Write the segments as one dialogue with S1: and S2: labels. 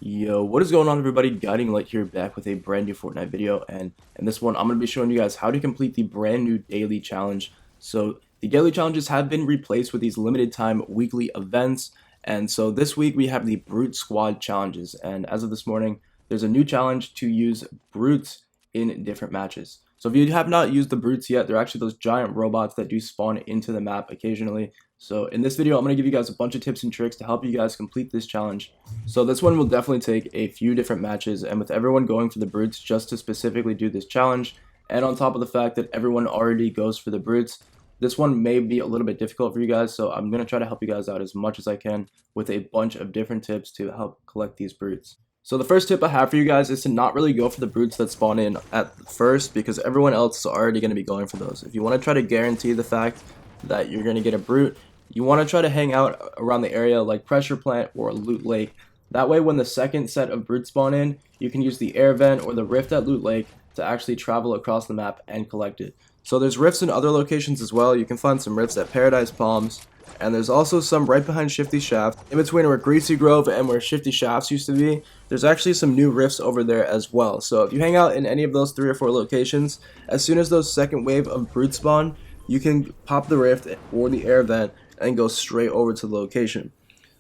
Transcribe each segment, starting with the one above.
S1: Yo, what is going on everybody? Guiding Light here, back with a brand new Fortnite video, and in this one I'm going to be showing you guys how to complete the brand new daily challenge. So the daily challenges have been replaced with these limited time weekly events, and so this week we have the Brute Squad challenges, and as of this morning there's a new challenge to use brutes in different matches. So if you have not used the brutes yet, they're actually those giant robots that do spawn into the map occasionally. So in this video I'm going to give you guys a bunch of tips and tricks to help you guys complete this challenge. So this one will definitely take a few different matches, and with everyone going for the brutes just to specifically do this challenge, and on top of the fact that everyone already goes for the brutes, this one may be a little bit difficult for you guys, so I'm going to try to help you guys out as much as I can with a bunch of different tips to help collect these brutes. So the first tip I have for you guys is to not really go for the brutes that spawn in at first, because everyone else is already going to be going for those. If you want to try to guarantee the fact that you're going to get a brute, you want to try to hang out around the area like Pressure Plant or Loot Lake. That way when the second set of brutes spawn in, you can use the air vent or the rift at Loot Lake to actually travel across the map and collect it. So there's rifts in other locations as well. You can find some rifts at Paradise Palms, and there's also some right behind Shifty Shaft. In between where Greasy Grove and where Shifty Shafts used to be, there's actually some new rifts over there as well. So if you hang out in any of those 3 or 4 locations, as soon as those second wave of brutes spawn, you can pop the rift or the air vent and go straight over to the location.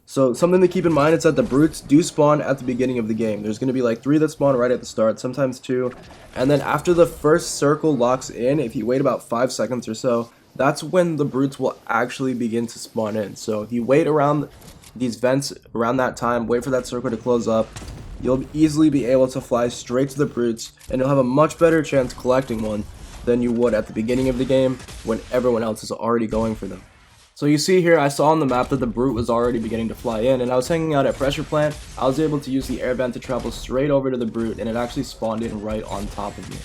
S1: So something to keep in mind is that the brutes do spawn at the beginning of the game. There's going to be like 3 that spawn right at the start, sometimes 2, and then after the first circle locks in, if you wait about 5 seconds or so, that's when the brutes will actually begin to spawn in. So if you wait around these vents around that time, wait for that circle to close up, you'll easily be able to fly straight to the brutes, and you'll have a much better chance collecting one than you would at the beginning of the game when everyone else is already going for them. So you see here, I saw on the map that the brute was already beginning to fly in, and I was hanging out at Pressure Plant. I was able to use the air vent to travel straight over to the brute, and it actually spawned in right on top of me.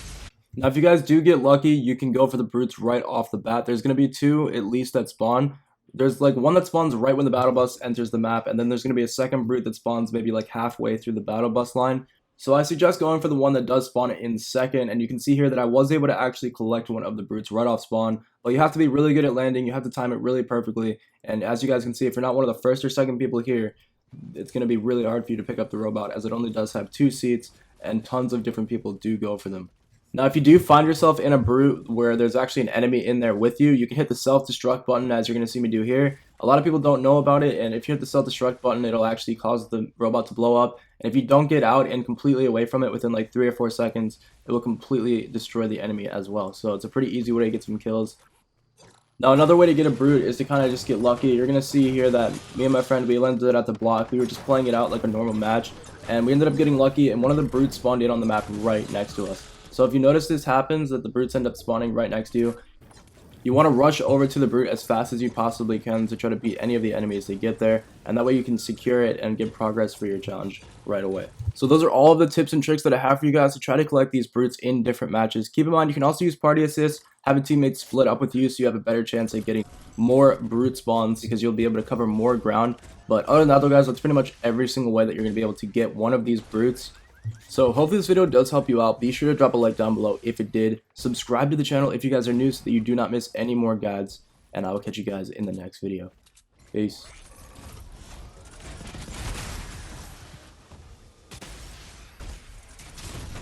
S1: Now if you guys do get lucky, you can go for the brutes right off the bat. There's going to be 2 at least that spawn. There's like one that spawns right when the battle bus enters the map, and then there's going to be a second brute that spawns maybe like halfway through the battle bus line. So I suggest going for the one that does spawn in second, and you can see here that I was able to actually collect one of the brutes right off spawn. But you have to be really good at landing, you have to time it really perfectly, and as you guys can see, if you're not one of the first or second people here, it's going to be really hard for you to pick up the robot, as it only does have 2 seats, and tons of different people do go for them. Now if you do find yourself in a brute where there's actually an enemy in there with you, you can hit the self-destruct button, as you're going to see me do here. A lot of people don't know about it, and if you hit the self-destruct button, it'll actually cause the robot to blow up, and if you don't get out and completely away from it within like 3 or 4 seconds, it will completely destroy the enemy as well. So it's a pretty easy way to get some kills. Now another way to get a brute is to kind of just get lucky. You're going to see here that me and my friend, we landed it at the block. We were just playing it out like a normal match, and we ended up getting lucky, and one of the brutes spawned in on the map right next to us. So if you notice this happens, that the brutes end up spawning right next to you, you want to rush over to the brute as fast as you possibly can to try to beat any of the enemies that get there, and that way you can secure it and get progress for your challenge right away. So those are all of the tips and tricks that I have for you guys to try to collect these brutes in different matches. Keep in mind, you can also use party assist, have a teammate split up with you so you have a better chance at getting more brute spawns, because you'll be able to cover more ground. But other than that though guys, that's pretty much every single way that you're going to be able to get one of these brutes. So hopefully this video does help you out. Be sure to drop a like down below if it did. Subscribe to the channel if you guys are new so that you do not miss any more guides. And I will catch you guys in the next video. Peace.